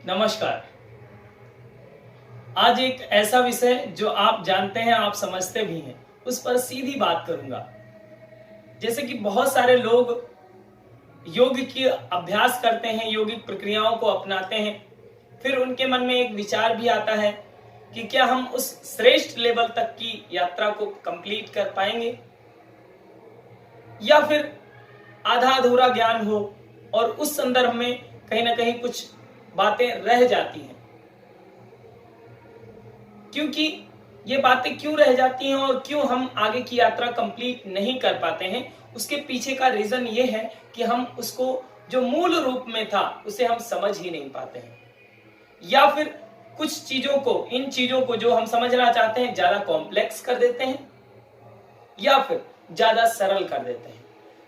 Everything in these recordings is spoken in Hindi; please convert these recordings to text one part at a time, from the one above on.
नमस्कार। आज एक ऐसा विषय जो आप जानते हैं, आप समझते भी हैं, उस पर सीधी बात करूंगा। जैसे कि बहुत सारे लोग योग की अभ्यास करते हैं, योगिक प्रक्रियाओं को अपनाते हैं, फिर उनके मन में एक विचार भी आता है कि क्या हम उस श्रेष्ठ लेवल तक की यात्रा को कंप्लीट कर पाएंगे, या फिर आधा अधूरा ज्ञान हो और उस संदर्भ में कहीं ना कहीं कुछ बातें रह जाती हैं। क्योंकि ये बातें क्यों रह जाती हैं और क्यों हम आगे की यात्रा कंप्लीट नहीं कर पाते हैं, उसके पीछे का रीजन ये है कि हम उसको जो मूल रूप में था उसे हम समझ ही नहीं पाते हैं, या फिर कुछ चीजों को, इन चीजों को जो हम समझना चाहते हैं ज्यादा कॉम्प्लेक्स कर देते हैं या फिर ज्यादा सरल कर देते हैं।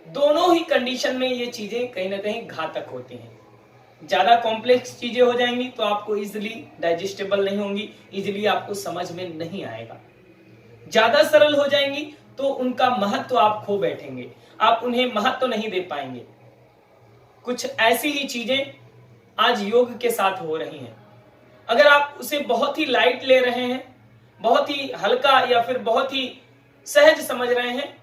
दोनों ही कंडीशन में ये चीजें कहीं ना कहीं घातक होती हैं। ज्यादा कॉम्प्लेक्स चीजें हो जाएंगी तो आपको इजिली डाइजेस्टेबल नहीं होंगी, इजिली आपको समझ में नहीं आएगा। ज्यादा सरल हो जाएंगी तो उनका महत्व आप खो बैठेंगे, आप उन्हें महत्व नहीं दे पाएंगे। कुछ ऐसी ही चीजें आज योग के साथ हो रही हैं। अगर आप उसे बहुत ही लाइट ले रहे हैं, बहुत ही हल्का या फिर बहुत ही सहज समझ रहे हैं,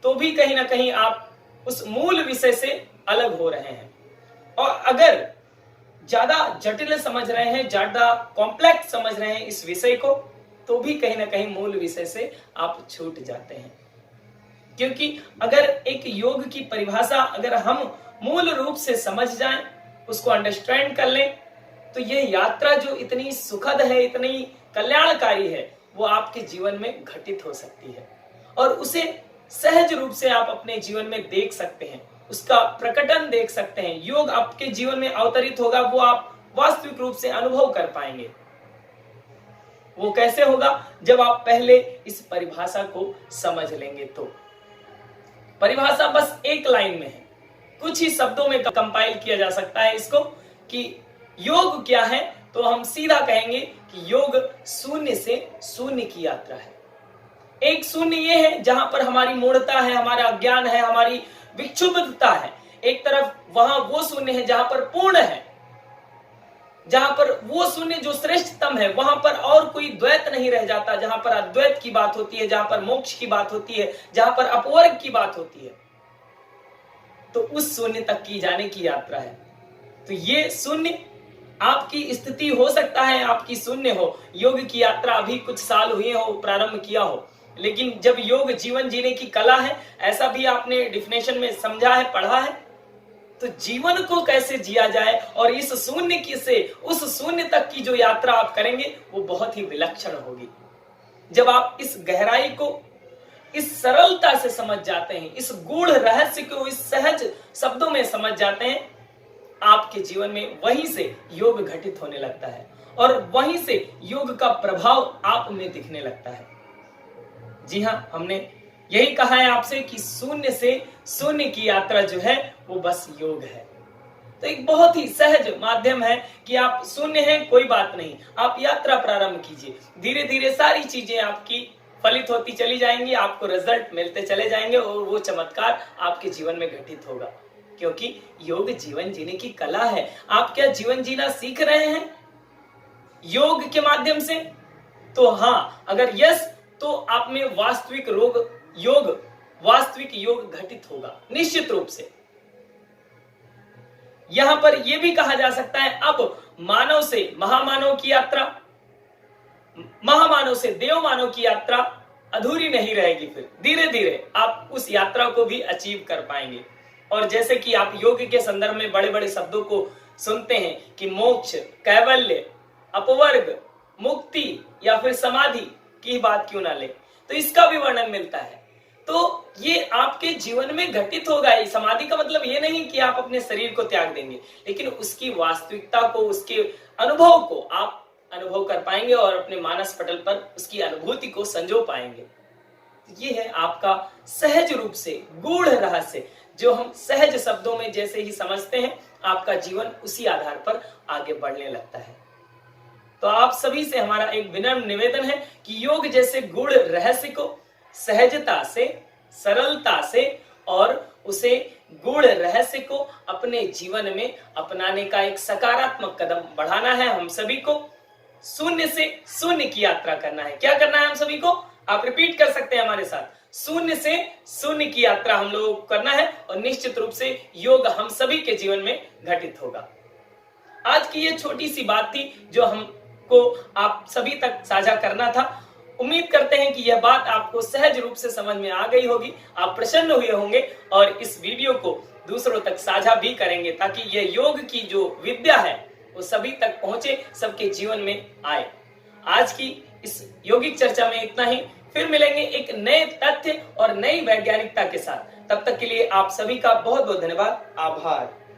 तो भी कहीं ना कहीं आप उस मूल विषय से अलग हो रहे हैं। और अगर ज्यादा जटिल समझ रहे हैं, ज्यादा कॉम्प्लेक्स समझ रहे हैं इस विषय को, तो भी कहीं ना कहीं मूल विषय से आप छूट जाते हैं। क्योंकि अगर एक योग की परिभाषा अगर हम मूल रूप से समझ जाएं, उसको अंडरस्टैंड कर लें, तो ये यात्रा जो इतनी सुखद है, इतनी कल्याणकारी है, वो आपके जीवन में घटित हो सकती है और उसे सहज रूप से आप अपने जीवन में देख सकते हैं, उसका प्रकटन देख सकते हैं। योग आपके जीवन में अवतरित होगा, वो आप वास्तविक रूप से अनुभव कर पाएंगे। वो कैसे होगा? जब आप पहले इस परिभाषा को समझ लेंगे। तो परिभाषा बस एक लाइन में है, कुछ ही शब्दों में कंपाइल किया जा सकता है इसको कि योग क्या है। तो हम सीधा कहेंगे कि योग शून्य से शून्य की यात्रा है। एक शून्य ये है जहां पर हमारी मूढ़ता है, हमारा अज्ञान है, हमारी विक्षुब्धता है। एक तरफ वहां वो शून्य है जहां पर पूर्ण है, जहां पर वो शून्य जो श्रेष्ठतम है, वहां पर और कोई द्वैत नहीं रह जाता, जहां पर अद्वैत की बात होती है, जहां पर मोक्ष की बात होती है, जहां पर अपवर्ग की बात होती है। तो उस शून्य तक की जाने की यात्रा है। तो ये शून्य आपकी स्थिति हो सकता है, आपकी शून्य हो। योग की यात्रा अभी कुछ साल हुए हो, प्रारंभ किया हो, लेकिन जब योग जीवन जीने की कला है, ऐसा भी आपने डिफिनेशन में समझा है, पढ़ा है, तो जीवन को कैसे जिया जाए और इस शून्य की से उस शून्य तक की जो यात्रा आप करेंगे वो बहुत ही विलक्षण होगी। जब आप इस गहराई को इस सरलता से समझ जाते हैं, इस गूढ़ रहस्य को इस सहज शब्दों में समझ जाते हैं, आपके जीवन में वहीं से योग घटित होने लगता है और वहीं से योग का प्रभाव आप में दिखने लगता है। जी हां, हमने यही कहा है आपसे कि शून्य से शून्य की यात्रा जो है वो बस योग है। तो एक बहुत ही सहज माध्यम है कि आप शून्य हैं, कोई बात नहीं, आप यात्रा प्रारंभ कीजिए। धीरे धीरे सारी चीजें आपकी फलित होती चली जाएंगी, आपको रिजल्ट मिलते चले जाएंगे और वो चमत्कार आपके जीवन में घटित होगा। क्योंकि योग जीवन जीने की कला है। आप क्या जीवन जीना सीख रहे हैं योग के माध्यम से? तो हाँ, अगर यस, तो आप में वास्तविक योग घटित होगा निश्चित रूप से। यहां पर यह भी कहा जा सकता है, अब मानव से महामानव की यात्रा, महामानव से देव मानव की यात्रा अधूरी नहीं रहेगी। फिर धीरे धीरे आप उस यात्रा को भी अचीव कर पाएंगे। और जैसे कि आप योग के संदर्भ में बड़े बड़े शब्दों को सुनते हैं कि मोक्ष, कैवल्य, अपवर्ग, मुक्ति या फिर समाधि की बात क्यों ना ले, तो इसका भी वर्णन मिलता है। तो ये आपके जीवन में घटित होगा। समाधि का मतलब ये नहीं कि आप अपने शरीर को त्याग देंगे, लेकिन उसकी वास्तविकता को, उसके अनुभव को आप अनुभव कर पाएंगे और अपने मानस पटल पर उसकी अनुभूति को संजो पाएंगे। ये है आपका सहज रूप से गूढ़ रहस्य, जो हम सहज शब्दों में जैसे ही समझते हैं, आपका जीवन उसी आधार पर आगे बढ़ने लगता है। तो आप सभी से हमारा एक विनम्र निवेदन है कि योग जैसे गूढ़ रहस्य को सहजता से, सरलता से और उसे गूढ़ रहस्य को अपने जीवन में अपनाने का एक सकारात्मक कदम बढ़ाना है। हम सभी को शून्य से शून्य की यात्रा करना है। क्या करना है हम सभी को? आप रिपीट कर सकते हैं हमारे साथ। शून्य से शून्य की यात्रा हम लोगों को करना है और निश्चित रूप से योग हम सभी के जीवन में घटित होगा। आज की ये छोटी सी बात थी जो हमको आप सभी तक साझा करना था। उम्मीद करते हैं कि यह बात आपको सहज रूप से समझ में आ गई होगी, आप प्रसन्न हुए होंगे और इस वीडियो को दूसरों तक साझा भी करेंगे ताकि यह योग की जो विद्या है वो सभी तक पहुंचे, सबके जीवन में आए। आज की इस यौगिक चर्चा में इतना ही। फिर मिलेंगे एक नए तथ्य और नई वैज्ञानिकता के साथ। तब तक के लिए आप सभी का बहुत बहुत धन्यवाद, आभार।